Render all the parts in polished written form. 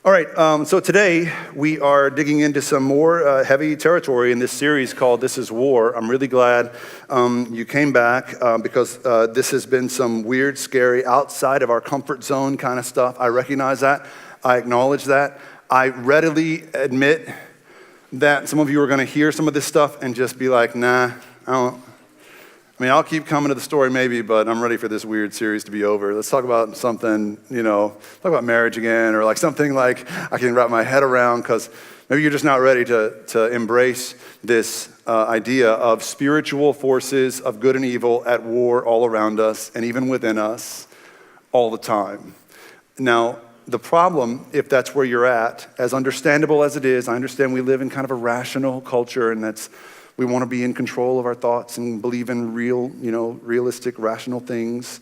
All right, so today we are digging into some more heavy territory in this series called This Is War. I'm really glad you came back because this has been some weird, scary, outside of our comfort zone kind of stuff. I recognize that. I acknowledge that. I readily admit that some of you are going to hear some of this stuff and just be like, nah, I'll keep coming to the story maybe, but I'm ready for this weird series to be over. Let's talk about something, talk about marriage again, or like something like I can wrap my head around, because maybe you're just not ready to embrace this idea of spiritual forces of good and evil at war all around us and even within us all the time. Now, the problem, if that's where you're at, as understandable as it is, I understand we live in kind of a rational culture, and we want to be in control of our thoughts and believe in realistic, rational things.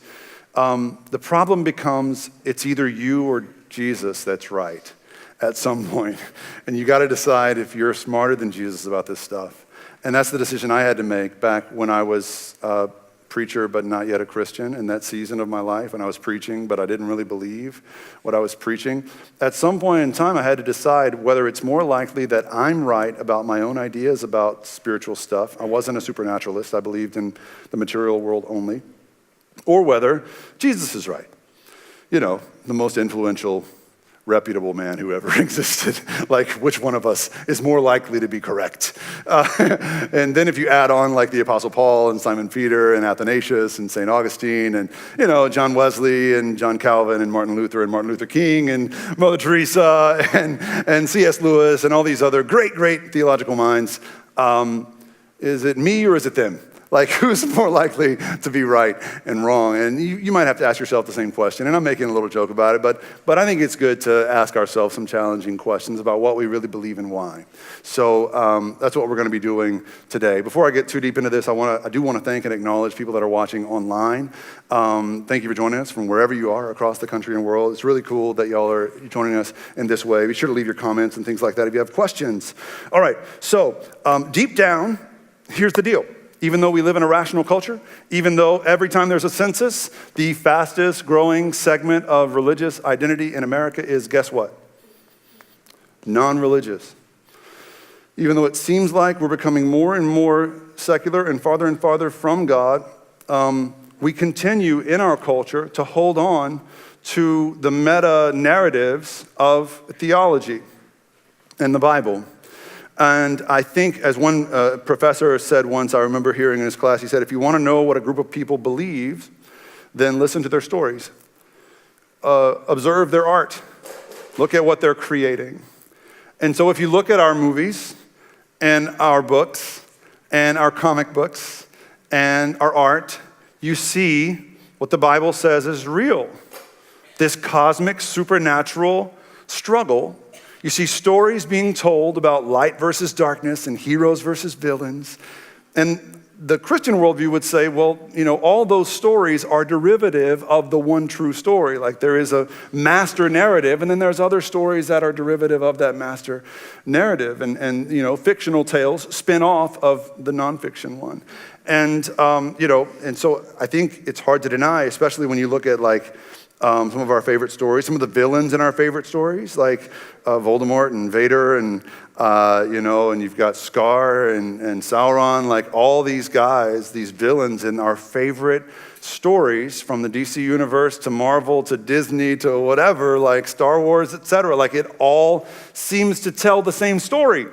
The problem becomes it's either you or Jesus that's right at some point. And you got to decide if you're smarter than Jesus about this stuff. And that's the decision I had to make back when I was a preacher but not yet a Christian in that season of my life, when I was preaching but I didn't really believe what I was preaching. At some point in time, I had to decide whether it's more likely that I'm right about my own ideas about spiritual stuff. I wasn't a supernaturalist. I believed in the material world only. Or whether Jesus is right. The most influential, reputable man who ever existed. Like, which one of us is more likely to be correct? And then if you add on like the Apostle Paul and Simon Peter and Athanasius and St. Augustine and, John Wesley and John Calvin and Martin Luther King and Mother Teresa and C.S. Lewis and all these other great theological minds, is it me or is it them? Like, who's more likely to be right and wrong? And you might have to ask yourself the same question. And I'm making a little joke about it, but I think it's good to ask ourselves some challenging questions about what we really believe and why. So that's what we're going to be doing today. Before I get too deep into this, I do want to thank and acknowledge people that are watching online. Thank you for joining us from wherever you are across the country and world. It's really cool that y'all are joining us in this way. Be sure to leave your comments and things like that if you have questions. All right, so deep down, here's the deal. Even though we live in a rational culture, even though every time there's a census, the fastest growing segment of religious identity in America is, guess what? Non-religious. Even though it seems like we're becoming more and more secular and farther from God, we continue in our culture to hold on to the meta-narratives of theology and the Bible. And I think, as one professor said once, I remember hearing in his class, he said, if you want to know what a group of people believes, then listen to their stories. Observe their art. Look at what they're creating. And so if you look at our movies and our books and our comic books and our art, you see what the Bible says is real. This cosmic, supernatural struggle. You see stories being told about light versus darkness and heroes versus villains. And the Christian worldview would say, well, all those stories are derivative of the one true story. Like, there is a master narrative, and then there's other stories that are derivative of that master narrative. And fictional tales spin off of the nonfiction one. And so I think it's hard to deny, especially when you look at some of our favorite stories, some of the villains in our favorite stories, like Voldemort and Vader and you've got Scar and Sauron, like all these guys, these villains in our favorite stories, from the DC universe to Marvel to Disney to whatever, like Star Wars, etc. Like, it all seems to tell the same story.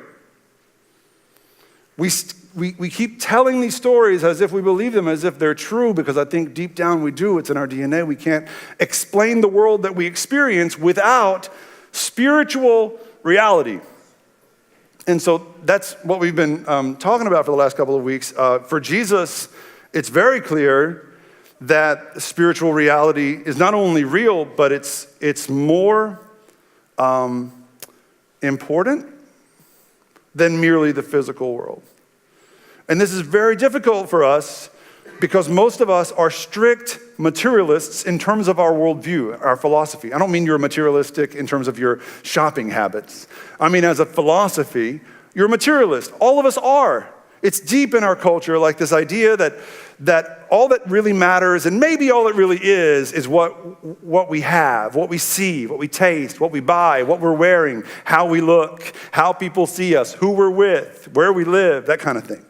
We keep telling these stories as if we believe them, as if they're true, because I think deep down we do. It's in our DNA. We can't explain the world that we experience without spiritual reality. And so that's what we've been talking about for the last couple of weeks. For Jesus, it's very clear that spiritual reality is not only real, but it's more important than merely the physical world. And this is very difficult for us because most of us are strict materialists in terms of our worldview, our philosophy. I don't mean you're materialistic in terms of your shopping habits. I mean, as a philosophy, you're a materialist. All of us are. It's deep in our culture, like this idea that all that really matters, and maybe all it really is what we have, what we see, what we taste, what we buy, what we're wearing, how we look, how people see us, who we're with, where we live, that kind of thing.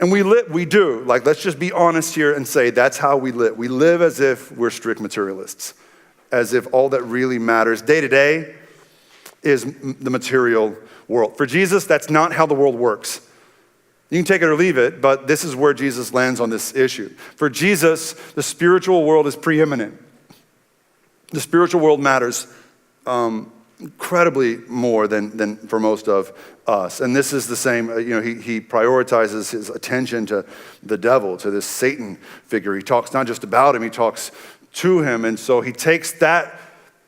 And we do. Like, let's just be honest here and say that's how we live. We live as if we're strict materialists, as if all that really matters day to day is the material world. For Jesus, that's not how the world works. You can take it or leave it, but this is where Jesus lands on this issue. For Jesus, the spiritual world is preeminent. The spiritual world matters incredibly more than for most of us. And this is the same, he prioritizes his attention to the devil, to this Satan figure. He talks not just about him, he talks to him. And so he takes that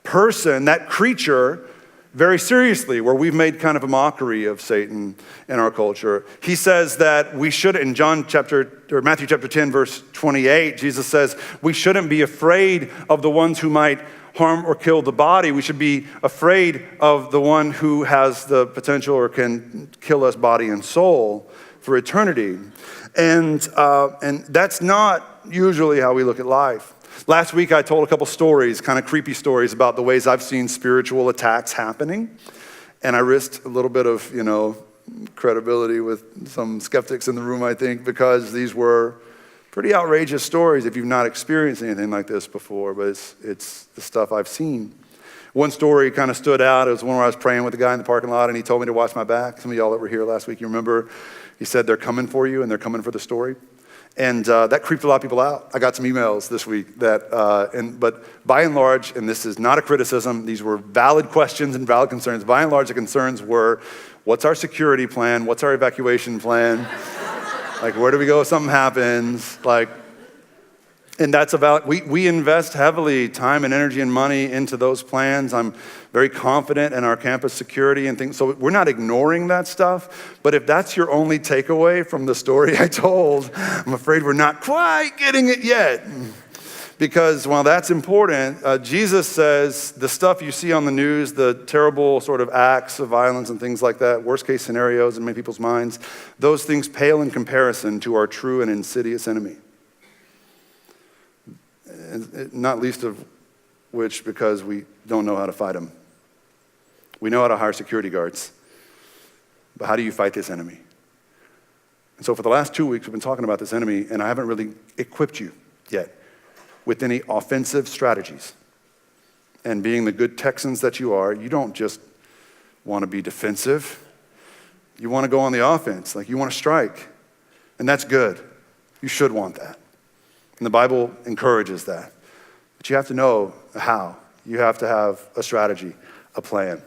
person, that creature, very seriously, where we've made kind of a mockery of Satan in our culture. He says that we should, in Matthew chapter 10, verse 28, Jesus says, we shouldn't be afraid of the ones who might harm or kill the body. We should be afraid of the one who has the potential or can kill us body and soul for eternity. And that's not usually how we look at life. Last week I told a couple stories, kind of creepy stories about the ways I've seen spiritual attacks happening. And I risked a little bit of, credibility with some skeptics in the room, I think, because these were pretty outrageous stories if you've not experienced anything like this before, but it's the stuff I've seen. One story kind of stood out. It was one where I was praying with a guy in the parking lot, and he told me to watch my back. Some of y'all that were here last week, you remember, he said, they're coming for you, and they're coming for the story. And that creeped a lot of people out. I got some emails this week but by and large, and this is not a criticism, these were valid questions and valid concerns. By and large, the concerns were, what's our security plan? What's our evacuation plan? Like, where do we go if something happens? And that's about, we invest heavily time and energy and money into those plans. I'm very confident in our campus security and things. So we're not ignoring that stuff. But if that's your only takeaway from the story I told, I'm afraid we're not quite getting it yet. Because while that's important, Jesus says the stuff you see on the news, the terrible sort of acts of violence and things like that, worst case scenarios in many people's minds, those things pale in comparison to our true and insidious enemy. Not least of which because we don't know how to fight him. We know how to hire security guards, but how do you fight this enemy? And so for the last 2 weeks, we've been talking about this enemy, and I haven't really equipped you yet with any offensive strategies. And being the good Texans that you are, you don't just want to be defensive. You want to go on the offense, like you want to strike. And that's good. You should want that. And the Bible encourages that. But you have to know how. You have to have a strategy, a plan.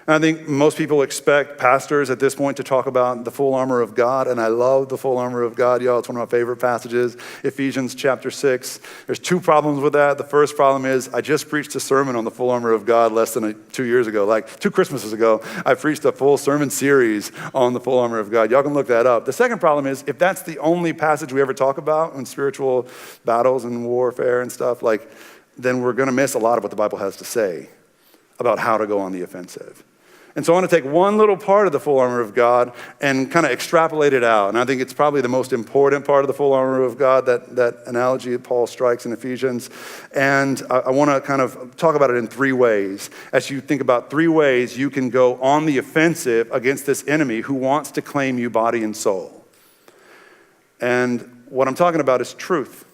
And I think most people expect pastors at this point to talk about the full armor of God, and I love the full armor of God, y'all. It's one of my favorite passages, Ephesians chapter 6. There's 2 problems with that. The first problem is I just preached a sermon on the full armor of God less than 2 years ago, like 2 Christmases ago. I preached a full sermon series on the full armor of God. Y'all can look that up. The second problem is if that's the only passage we ever talk about in spiritual battles and warfare and stuff, then we're going to miss a lot of what the Bible has to say about how to go on the offensive. And so I want to take one little part of the full armor of God and kind of extrapolate it out. And I think it's probably the most important part of the full armor of God, that analogy that Paul strikes in Ephesians. And I want to kind of talk about it in 3 ways. As you think about 3 ways you can go on the offensive against this enemy who wants to claim you body and soul. And what I'm talking about is truth.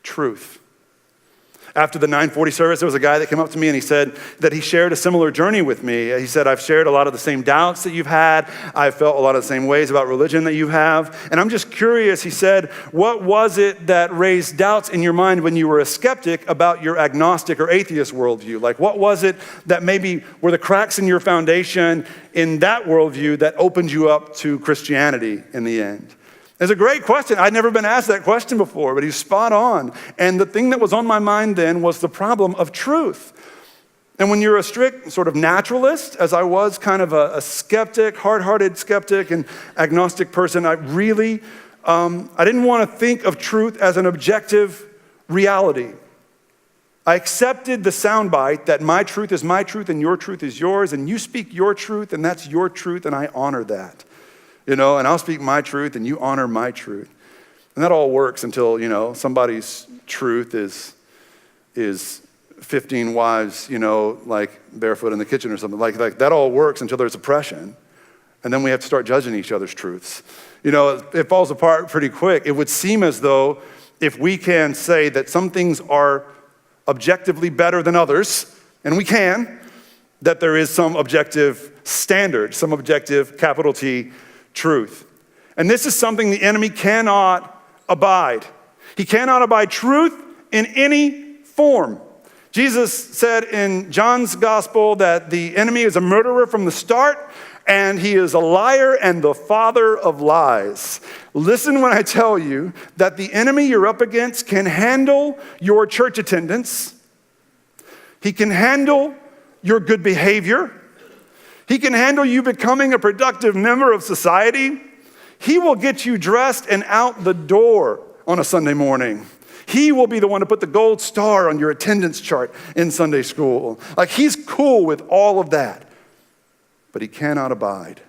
Truth. After the 9:40 service, there was a guy that came up to me and he said that he shared a similar journey with me. He said, I've shared a lot of the same doubts that you've had. I've felt a lot of the same ways about religion that you have. And I'm just curious, he said, what was it that raised doubts in your mind when you were a skeptic about your agnostic or atheist worldview? Like, what was it that maybe were the cracks in your foundation in that worldview that opened you up to Christianity in the end? It's a great question. I'd never been asked that question before, but he's spot on. And the thing that was on my mind then was the problem of truth. And when you're a strict sort of naturalist, as I was kind of a skeptic, hard-hearted skeptic and agnostic person, I really, I didn't want to think of truth as an objective reality. I accepted the soundbite that my truth is my truth and your truth is yours, and you speak your truth and that's your truth, and I honor that. and I'll speak my truth and you honor my truth. And that all works until, somebody's truth is 15 wives, like barefoot in the kitchen or something. Like that all works until there's oppression. And then we have to start judging each other's truths. It falls apart pretty quick. It would seem as though if we can say that some things are objectively better than others, and we can, that there is some objective standard, some objective, capital T, truth. And this is something the enemy cannot abide. He cannot abide truth in any form. Jesus said in John's gospel that the enemy is a murderer from the start, and he is a liar and the father of lies. Listen when I tell you that the enemy you're up against can handle your church attendance. He can handle your good behavior. He can handle you becoming a productive member of society. He will get you dressed and out the door on a Sunday morning. He will be the one to put the gold star on your attendance chart in Sunday school. Like, he's cool with all of that. But he cannot abide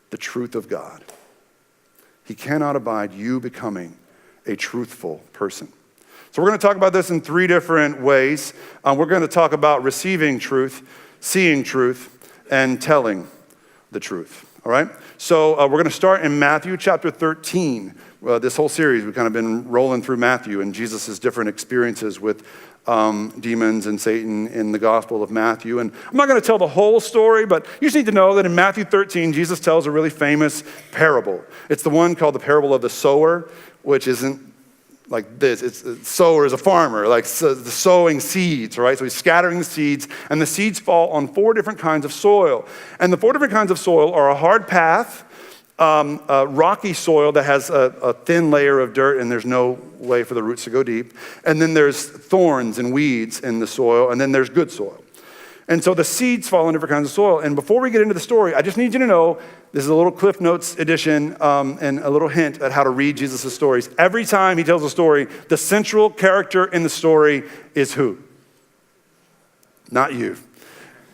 the truth of God. He cannot abide you becoming a truthful person. So we're going to talk about this in 3 different ways. We're going to talk about receiving truth, seeing truth, and telling the truth. All right? So we're going to start in Matthew chapter 13. This whole series, we've kind of been rolling through Matthew and Jesus' different experiences with demons and Satan in the Gospel of Matthew. And I'm not going to tell the whole story, but you just need to know that in Matthew 13, Jesus tells a really famous parable. It's the one called the parable of the sower, which isn't like this. It's sower is a farmer, like the sowing seeds, right? So he's scattering the seeds, and the seeds fall on 4 different kinds of soil. And the 4 different kinds of soil are a hard path, rocky soil that has a thin layer of dirt and there's no way for the roots to go deep. And then there's thorns and weeds in the soil, and then there's good soil. And so the seeds fall in different kinds of soil. And before we get into the story, I just need you to know, this is a little Cliff Notes edition and a little hint at how to read Jesus' stories. Every time he tells a story, the central character in the story is who? Not you.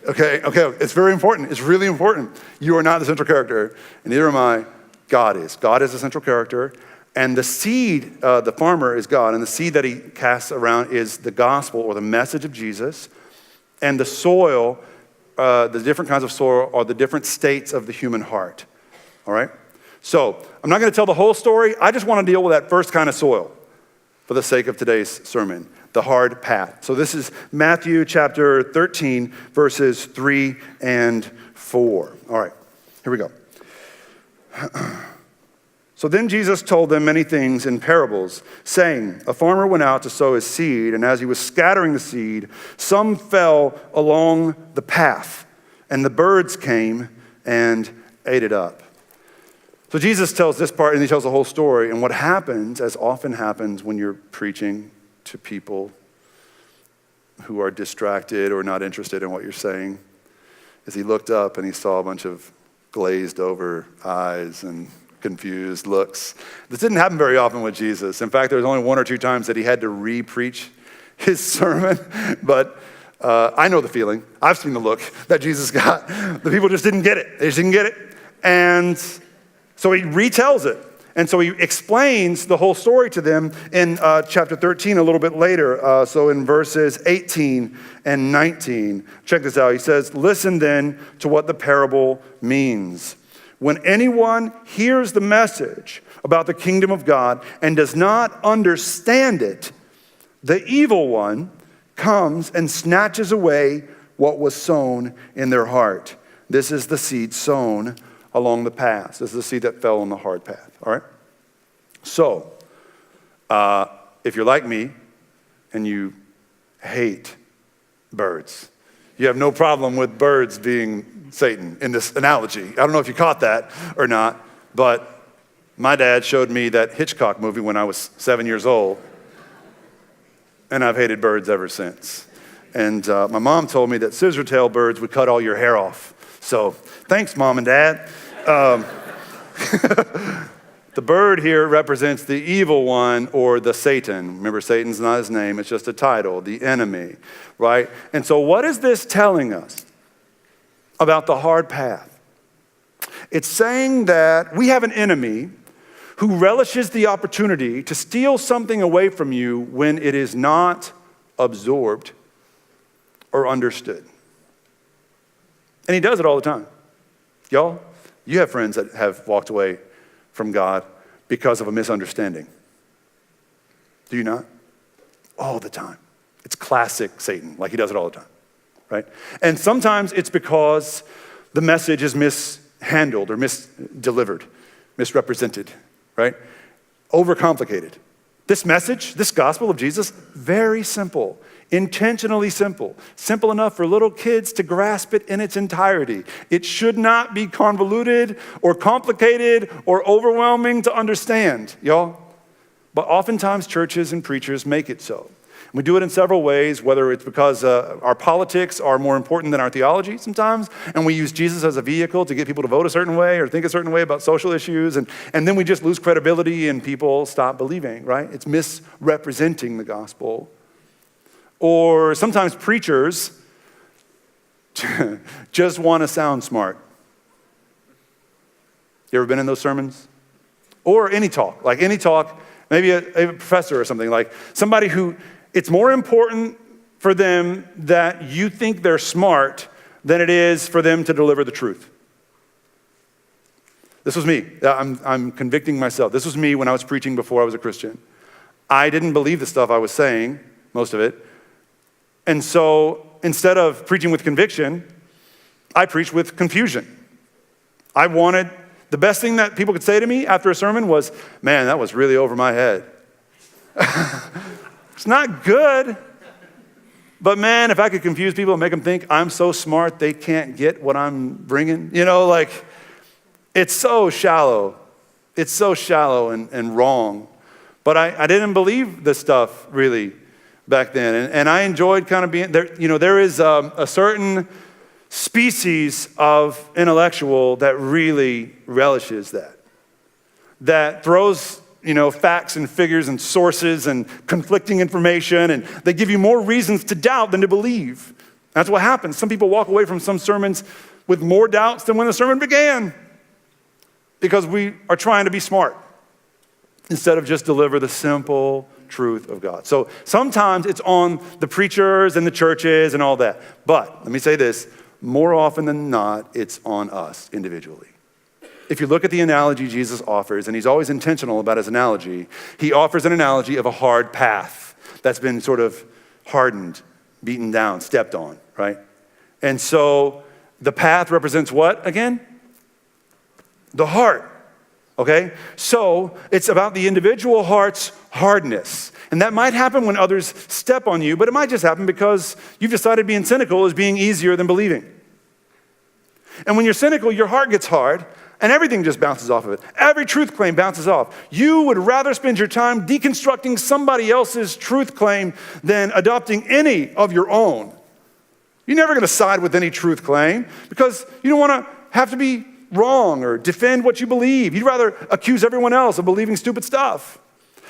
Okay, it's very important. It's really important. You are not the central character, and neither am I. God is. God is the central character, and the seed, the farmer is God, and the seed that he casts around is the gospel or the message of Jesus, and the soil, the different kinds of soil are the different states of the human heart, all right? So I'm not going to tell the whole story. I just want to deal with that first kind of soil for the sake of today's sermon. The hard path. So this is Matthew chapter 13, verses 3 and 4. All right, here we go. So then Jesus told them many things in parables, saying, a farmer went out to sow his seed, and as he was scattering the seed, some fell along the path, and the birds came and ate it up. So Jesus tells this part, and he tells the whole story, and what happens, as often happens when you're preaching to people who are distracted or not interested in what you're saying, is he looked up and he saw a bunch of glazed over eyes and confused looks. This didn't happen very often with Jesus. In fact, there was only 1 or 2 times that he had to re-preach his sermon, but I know the feeling. I've seen the look that Jesus got. The people just didn't get it. They just didn't get it. And so he retells it. And so he explains the whole story to them in chapter 13 a little bit later. So in verses 18 and 19, check this out. He says, listen then to what the parable means. When anyone hears the message about the kingdom of God and does not understand it, the evil one comes and snatches away what was sown in their heart. This is the seed sown along the path. This is the seed that fell on the hard path, all right? So, if you're like me and you hate birds, you have no problem with birds being Satan in this analogy. I don't know if you caught that or not, but my dad showed me that Hitchcock movie when I was 7 years old, and I've hated birds ever since. And my mom told me that scissor-tail birds would cut all your hair off. So, thanks, Mom and Dad. The bird here represents the evil one or the Satan. Remember, Satan's not his name, it's just a title, the enemy, right? And so what is this telling us about the hard path? It's saying that we have an enemy who relishes the opportunity to steal something away from you when it is not absorbed or understood. And he does it all the time. Y'all, you have friends that have walked away from God because of a misunderstanding. Do you not? All the time. It's classic Satan, like he does it all the time, right? And sometimes it's because the message is mishandled or misdelivered, misrepresented, right? Overcomplicated. This message, this gospel of Jesus, very simple, intentionally simple, simple enough for little kids to grasp it in its entirety. It should not be convoluted or complicated or overwhelming to understand, y'all. But oftentimes churches and preachers make it so. We do it in several ways, whether it's because our politics are more important than our theology sometimes, and we use Jesus as a vehicle to get people to vote a certain way or think a certain way about social issues, and then we just lose credibility and people stop believing, right? It's misrepresenting the gospel. Or sometimes preachers just want to sound smart. You ever been in those sermons? Or any talk, maybe a professor or something, like somebody who, it's more important for them that you think they're smart than it is for them to deliver the truth. This was me. I'm convicting myself. This was me when I was preaching before I was a Christian. I didn't believe the stuff I was saying, most of it. And so instead of preaching with conviction, I preached with confusion. The best thing that people could say to me after a sermon was, man, that was really over my head. It's not good, but man, if I could confuse people and make them think I'm so smart they can't get what I'm bringing, it's so shallow. It's so shallow and wrong. But I didn't believe this stuff really back then, and I enjoyed kind of being there. There is a certain species of intellectual that really relishes that throws facts and figures and sources and conflicting information, and they give you more reasons to doubt than to believe. That's what happens. Some people walk away from some sermons with more doubts than when the sermon began because we are trying to be smart instead of just deliver the simple truth of God. So sometimes it's on the preachers and the churches and all that. But let me say this, more often than not, it's on us individually. If you look at the analogy Jesus offers, and he's always intentional about his analogy, he offers an analogy of a hard path that's been sort of hardened, beaten down, stepped on, right? And so the path represents what again? The heart, okay? So it's about the individual heart's hardness. And that might happen when others step on you, but it might just happen because you've decided being cynical is being easier than believing. And when you're cynical, your heart gets hard, and everything just bounces off of it. Every truth claim bounces off. You would rather spend your time deconstructing somebody else's truth claim than adopting any of your own. You're never going to side with any truth claim because you don't want to have to be wrong or defend what you believe. You'd rather accuse everyone else of believing stupid stuff.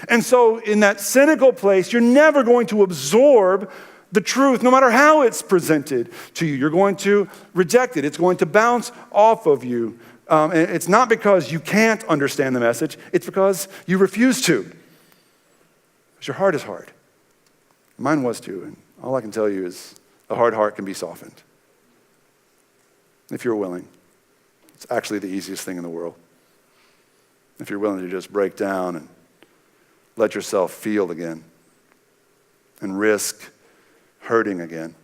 And so in that cynical place, you're never going to absorb the truth, no matter how it's presented to you. You're going to reject it. It's going to bounce off of you. And it's not because you can't understand the message. It's because you refuse to. Because your heart is hard. Mine was too. And all I can tell you is a hard heart can be softened. If you're willing. It's actually the easiest thing in the world. If you're willing to just break down and let yourself feel again and risk hurting again.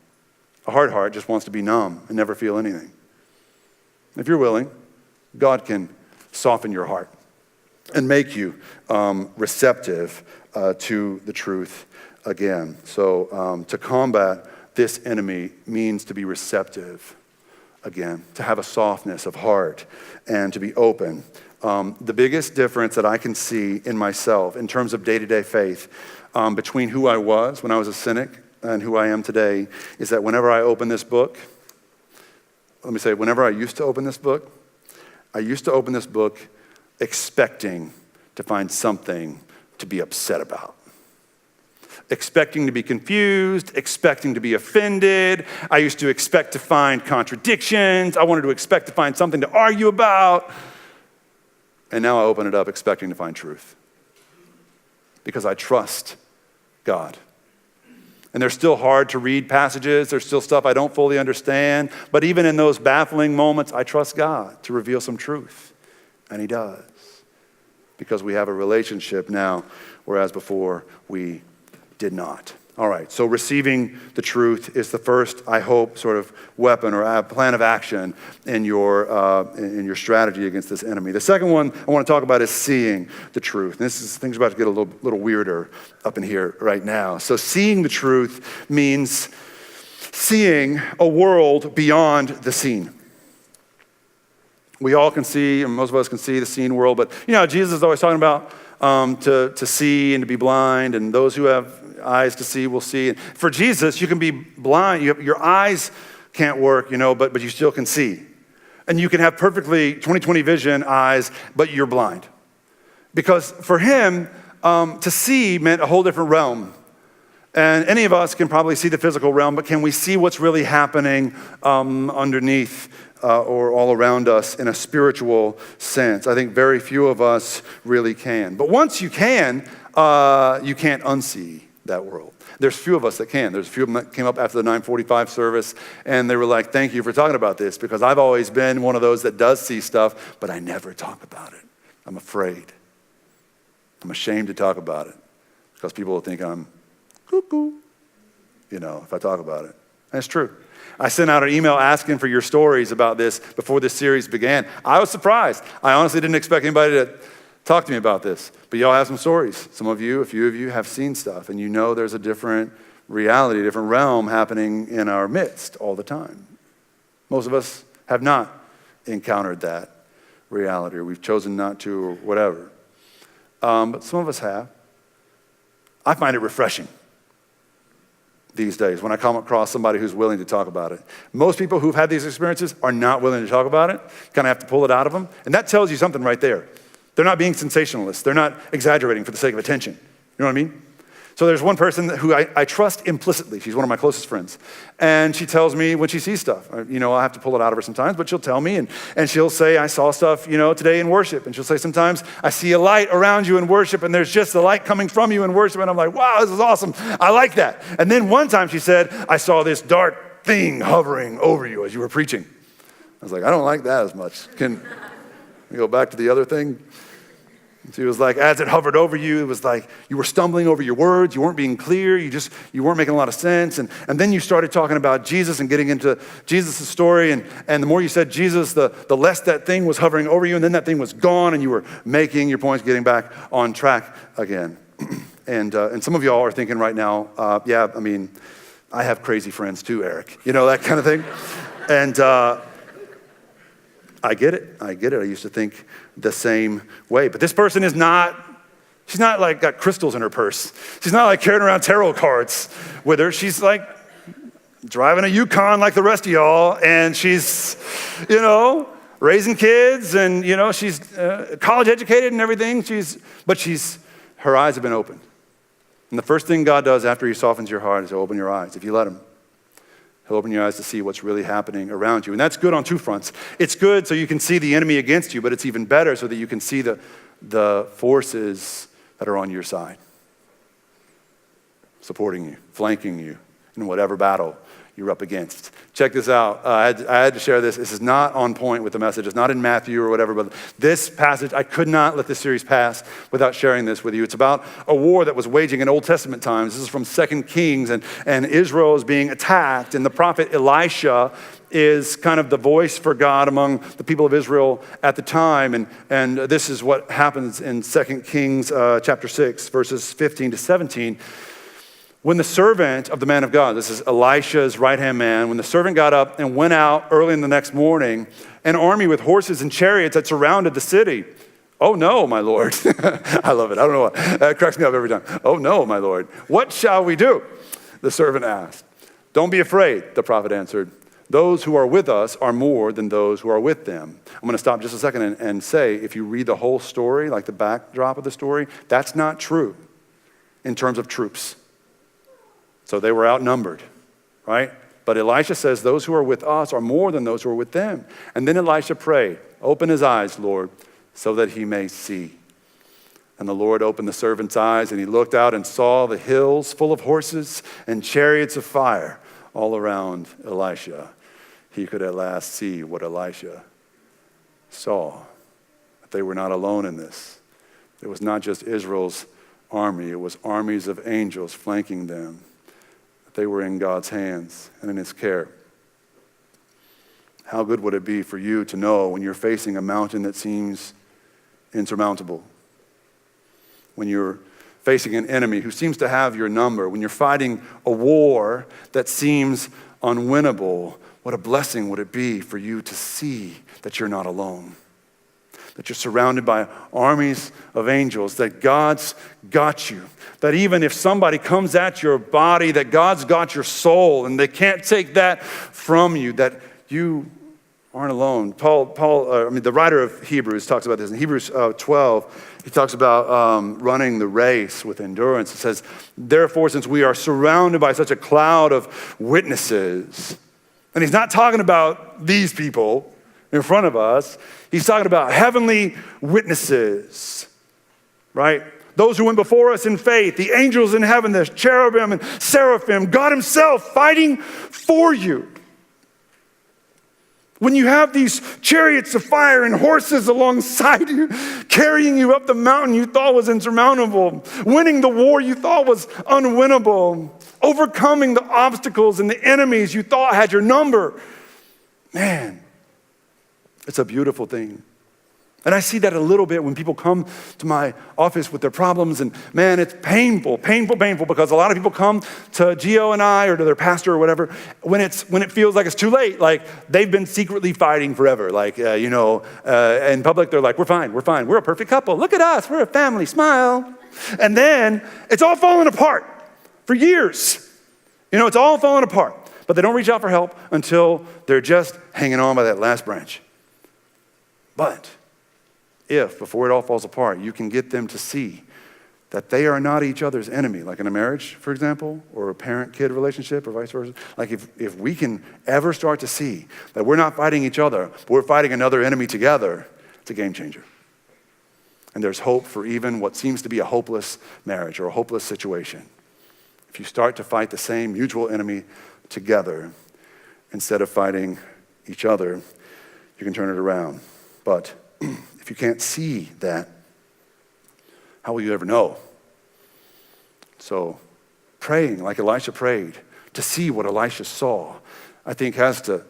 A hard heart just wants to be numb and never feel anything. If you're willing, God can soften your heart and make you receptive to the truth again. So to combat this enemy means to be receptive again, to have a softness of heart and to be open. The biggest difference that I can see in myself in terms of day-to-day faith between who I was when I was a cynic and who I am today is that whenever I open this book, whenever I used to open this book, I used to open this book expecting to find something to be upset about. expecting to be confused, expecting to be offended. I used to expect to find contradictions. I wanted to expect to find something to argue about. And now I open it up expecting to find truth. Because I trust God. And they're still hard to read passages. There's still stuff I don't fully understand. But even in those baffling moments, I trust God to reveal some truth. And he does. Because we have a relationship now, whereas before we did not. All right, so receiving the truth is the first, I hope, sort of weapon or plan of action in your strategy against this enemy. The second one I want to talk about is seeing the truth. And things are about to get a little weirder up in here right now. So seeing the truth means seeing a world beyond the seen. We all can see, and most of us can see the seen world, but Jesus is always talking about to see and to be blind, and those who have eyes to see will see. And for Jesus, you can be blind. Your eyes can't work, but you still can see. And you can have perfectly 20/20 vision eyes, but you're blind. Because for him, to see meant a whole different realm. And any of us can probably see the physical realm, but can we see what's really happening underneath or all around us in a spiritual sense? I think very few of us really can. But once you can, you can't unsee that world. There's few of us that can. There's a few of them that came up after the 9:45 service, and they were like, thank you for talking about this, because I've always been one of those that does see stuff, but I never talk about it. I'm afraid. I'm ashamed to talk about it, because people will think I'm cuckoo, if I talk about it. And it's true. I sent out an email asking for your stories about this before this series began. I was surprised. I honestly didn't expect anybody to talk to me about this. But y'all have some stories. Some of you, a few of you have seen stuff, and there's a different reality, a different realm happening in our midst all the time. Most of us have not encountered that reality, or we've chosen not to, or whatever. But some of us have. I find it refreshing these days when I come across somebody who's willing to talk about it. Most people who've had these experiences are not willing to talk about it. Kind of have to pull it out of them. And that tells you something right there. They're not being sensationalists. They're not exaggerating for the sake of attention. You know what I mean? So there's one person who I trust implicitly. She's one of my closest friends. And she tells me when she sees stuff. I have to pull it out of her sometimes, but she'll tell me. And she'll say, I saw stuff, today in worship. And she'll say, sometimes I see a light around you in worship, and there's just the light coming from you in worship. And I'm like, wow, this is awesome. I like that. And then one time she said, I saw this dark thing hovering over you as you were preaching. I was like, I don't like that as much. Can we go back to the other thing? She was like, as it hovered over you, it was like you were stumbling over your words. You weren't being clear. You weren't making a lot of sense. And then you started talking about Jesus and getting into Jesus' story. And the more you said Jesus, the less that thing was hovering over you. And then that thing was gone, and you were making your points, getting back on track again. And some of y'all are thinking right now, I have crazy friends too, Eric. That kind of thing. And I get it. I used to think the same way. But this person she's not like got crystals in her purse. She's not like carrying around tarot cards with her. She's like driving a Yukon like the rest of y'all. And she's, raising kids, and, she's college educated and everything. But her eyes have been opened. And the first thing God does after he softens your heart is to open your eyes, if you let him. He'll open your eyes to see what's really happening around you. And that's good on two fronts. It's good so you can see the enemy against you, but it's even better so that you can see the forces that are on your side, supporting you, flanking you in whatever battle you're up against. Check this out. I had to share this. This is not on point with the message. It's not in Matthew or whatever, but this passage, I could not let this series pass without sharing this with you. It's about a war that was waging in Old Testament times. This is from 2 Kings, and Israel is being attacked, and the prophet Elisha is kind of the voice for God among the people of Israel at the time. And this is what happens in 2 Kings chapter 6, verses 15 to 17. When the servant of the man of God, this is Elisha's right-hand man, when the servant got up and went out early in the next morning, an army with horses and chariots had surrounded the city. Oh no, my Lord. I love it. I don't know why. That cracks me up every time. Oh no, my Lord. What shall we do? The servant asked. Don't be afraid, the prophet answered. Those who are with us are more than those who are with them. I'm going to stop just a second and say, if you read the whole story, like the backdrop of the story, that's not true in terms of troops. So they were outnumbered, right? But Elisha says those who are with us are more than those who are with them. And then Elisha prayed, open his eyes, Lord, so that he may see. And the Lord opened the servant's eyes, and he looked out and saw the hills full of horses and chariots of fire all around Elisha. He could at last see what Elisha saw. That they were not alone in this. It was not just Israel's army, it was armies of angels flanking them. They were in God's hands and in his care. How good would it be for you to know when you're facing a mountain that seems insurmountable? When you're facing an enemy who seems to have your number, when you're fighting a war that seems unwinnable, what a blessing would it be for you to see that you're not alone, that you're surrounded by armies of angels, that God's got you, that even if somebody comes at your body, that God's got your soul, and they can't take that from you, that you aren't alone. The writer of Hebrews talks about this. In Hebrews 12, he talks about running the race with endurance. It says, therefore, since we are surrounded by such a cloud of witnesses, and he's not talking about these people in front of us, he's talking about heavenly witnesses, right? Those who went before us in faith, the angels in heaven, the cherubim and seraphim, God himself fighting for you. When you have these chariots of fire and horses alongside you, carrying you up the mountain you thought was insurmountable, winning the war you thought was unwinnable, overcoming the obstacles and the enemies you thought had your number. Man, it's a beautiful thing. And I see that a little bit when people come to my office with their problems, and man, it's painful, because a lot of people come to Gio and I or to their pastor or whatever when it feels like it's too late, like they've been secretly fighting forever. Like, in public, they're like, we're fine, we're a perfect couple. Look at us, we're a family, smile. And then it's all falling apart for years. It's all falling apart, but they don't reach out for help until they're just hanging on by that last branch. But if, before it all falls apart, you can get them to see that they are not each other's enemy, like in a marriage, for example, or a parent-kid relationship, or vice versa. Like if we can ever start to see that we're not fighting each other, but we're fighting another enemy together, it's a game changer. And there's hope for even what seems to be a hopeless marriage or a hopeless situation. If you start to fight the same mutual enemy together, instead of fighting each other, you can turn it around. But if you can't see that, how will you ever know? So praying like Elisha prayed to see what Elisha saw, I think has to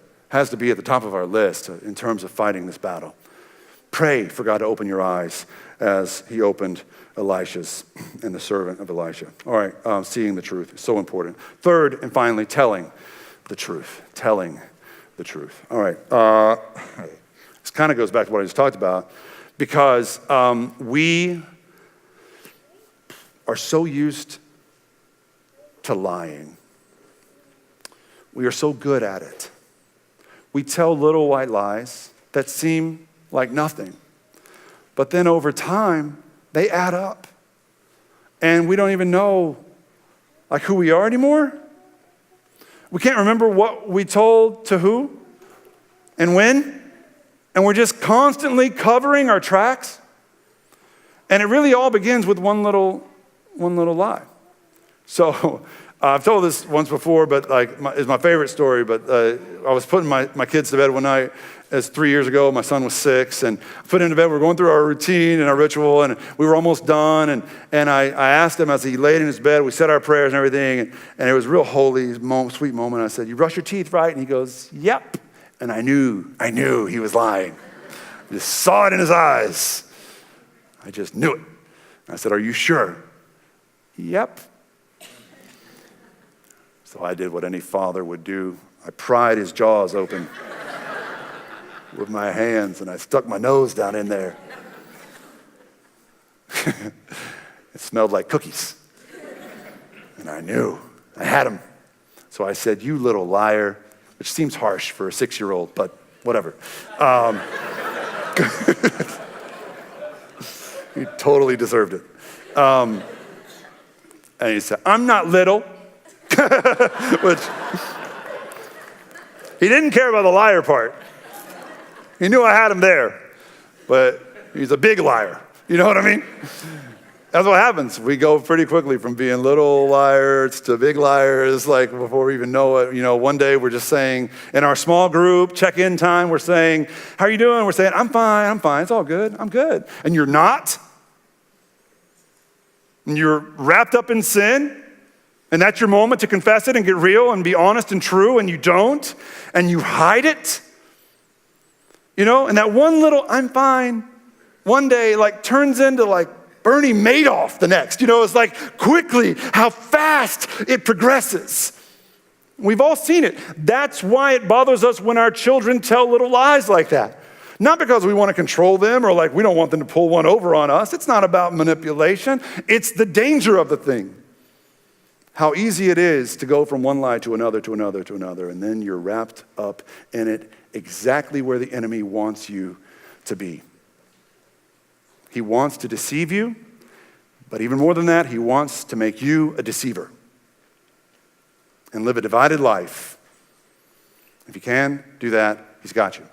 be at the top of our list in terms of fighting this battle. Pray for God to open your eyes as he opened Elisha's and the servant of Elisha. All right, seeing the truth is so important. Third and finally, telling the truth. Telling the truth. All right. This kind of goes back to what I just talked about, because we are so used to lying. We are so good at it. We tell little white lies that seem like nothing, but then over time, they add up. And we don't even know like who we are anymore. We can't remember what we told to who and when. And we're just constantly covering our tracks. And it really all begins with one little lie. So I've told this once before, but it's my favorite story. But I was putting my kids to bed one night. It's 3 years ago. My son was 6, and I put him to bed. We were going through our routine and our ritual, and we were almost done. And I asked him as he laid in his bed. We said our prayers and everything, and it was a real holy, sweet moment. I said, "You brush your teeth, right?" And he goes, "Yep." And I knew he was lying. I just saw it in his eyes. I just knew it. I said, "Are you sure?" "Yep." So I did what any father would do. I pried his jaws open with my hands, and I stuck my nose down in there. It smelled like cookies. And I knew. I had him. So I said, "You little liar," which seems harsh for a 6-year-old, but whatever. He totally deserved it. And he said, "I'm not little." Which, he didn't care about the liar part. He knew I had him there, but he's a big liar. You know what I mean? That's what happens. We go pretty quickly from being little liars to big liars, like before we even know it. One day we're just saying, in our small group, check-in time, we're saying, how are you doing? We're saying, I'm fine, it's all good, I'm good. And you're not. And you're wrapped up in sin, and that's your moment to confess it and get real and be honest and true, and you don't, and you hide it. And that one little, I'm fine, one day turns into Bernie Madoff the next. It's quickly how fast it progresses. We've all seen it. That's why it bothers us when our children tell little lies like that. Not because we want to control them or we don't want them to pull one over on us. It's not about manipulation. It's the danger of the thing. How easy it is to go from one lie to another, to another, to another, and then you're wrapped up in it exactly where the enemy wants you to be. He wants to deceive you, but even more than that, he wants to make you a deceiver and live a divided life. If you can do that, he's got you.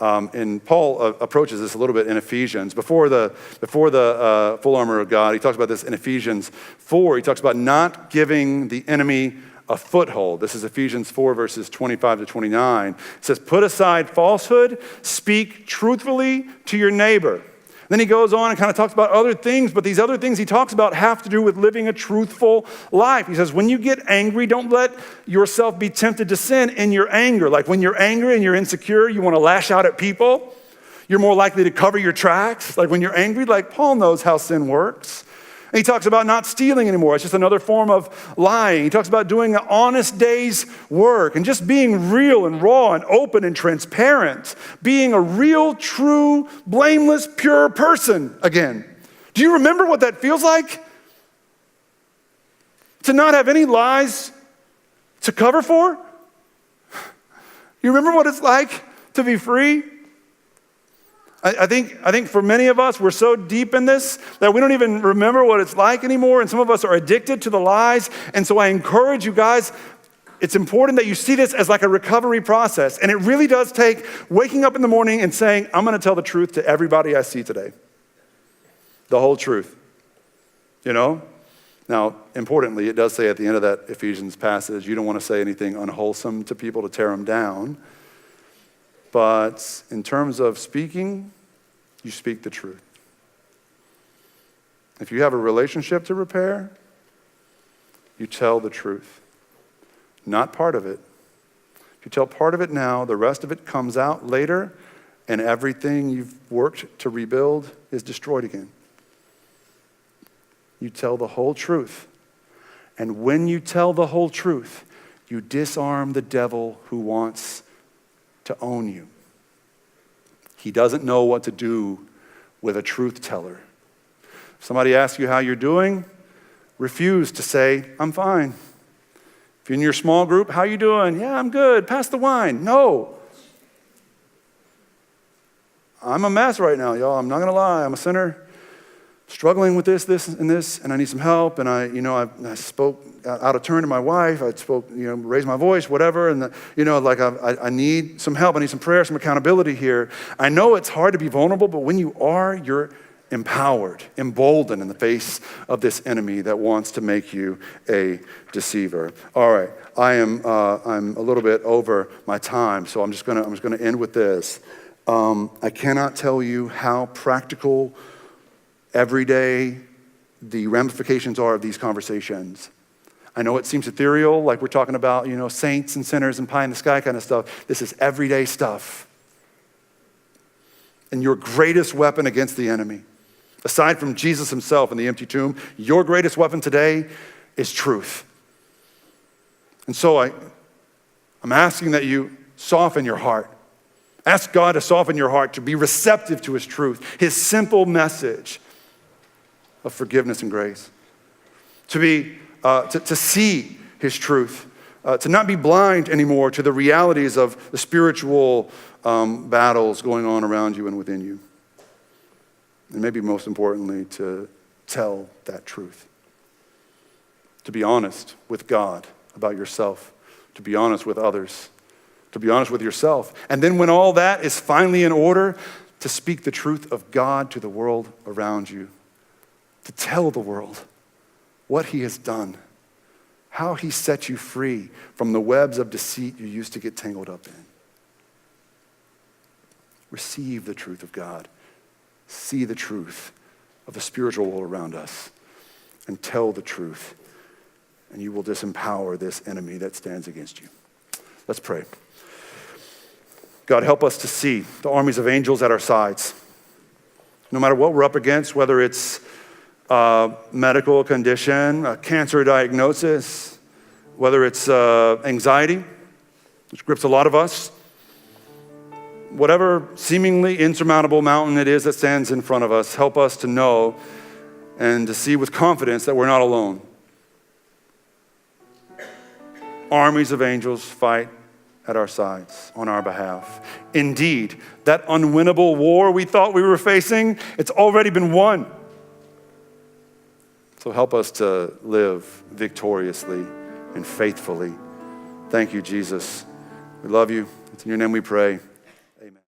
And Paul approaches this a little bit in Ephesians. Before the full armor of God, he talks about this in Ephesians 4. He talks about not giving the enemy a foothold. This is Ephesians 4, verses 25 to 29. It says, put aside falsehood, speak truthfully to your neighbor. Then he goes on and kind of talks about other things, but these other things he talks about have to do with living a truthful life. He says, when you get angry, don't let yourself be tempted to sin in your anger. When you're angry and you're insecure, you want to lash out at people. You're more likely to cover your tracks. When you're angry, Paul knows how sin works. And he talks about not stealing anymore. It's just another form of lying. He talks about doing an honest day's work and just being real and raw and open and transparent. Being a real, true, blameless, pure person again. Do you remember what that feels like? To not have any lies to cover for? You remember what it's like to be free? I think for many of us, we're so deep in this that we don't even remember what it's like anymore, and some of us are addicted to the lies. And so I encourage you guys, it's important that you see this as a recovery process. And it really does take waking up in the morning and saying, I'm going to tell the truth to everybody I see today. The whole truth. Now, importantly, it does say at the end of that Ephesians passage, you don't want to say anything unwholesome to people to tear them down. But in terms of speaking, you speak the truth. If you have a relationship to repair, you tell the truth. Not part of it. If you tell part of it now, the rest of it comes out later, and everything you've worked to rebuild is destroyed again. You tell the whole truth. And when you tell the whole truth, you disarm the devil who wants to own you. He doesn't know what to do with a truth teller. If somebody asks you how you're doing, refuse to say, I'm fine. If you're in your small group, how you doing? Yeah, I'm good. Pass the wine. No. I'm a mess right now, y'all. I'm not going to lie. I'm a sinner. Struggling with this, and I need some help. And I spoke out of turn to my wife. I spoke, raised my voice, whatever. And I need some help. I need some prayer, some accountability here. I know it's hard to be vulnerable, but when you are, you're empowered, emboldened in the face of this enemy that wants to make you a deceiver. All right, I'm a little bit over my time, so I'm just gonna end with this. I cannot tell you how practical every day the ramifications are of these conversations. I know it seems ethereal, like we're talking about, saints and sinners and pie in the sky kind of stuff. This is everyday stuff. And your greatest weapon against the enemy, aside from Jesus himself in the empty tomb, your greatest weapon today is truth. And so I'm asking that you soften your heart. Ask God to soften your heart, to be receptive to his truth, his simple message of forgiveness and grace, to see his truth, to not be blind anymore to the realities of the spiritual battles going on around you and within you. And maybe most importantly, to tell that truth, to be honest with God about yourself, to be honest with others, to be honest with yourself. And then when all that is finally in order, to speak the truth of God to the world around you, to tell the world what he has done, how he set you free from the webs of deceit you used to get tangled up in. Receive the truth of God. See the truth of the spiritual world around us and tell the truth, and you will disempower this enemy that stands against you. Let's pray. God, help us to see the armies of angels at our sides. No matter what we're up against, whether it's a medical condition, a cancer diagnosis, whether it's anxiety, which grips a lot of us, whatever seemingly insurmountable mountain it is that stands in front of us, help us to know and to see with confidence that we're not alone. Armies of angels fight at our sides on our behalf. Indeed, that unwinnable war we thought we were facing, it's already been won. So help us to live victoriously and faithfully. Thank you, Jesus. We love you. It's in your name we pray.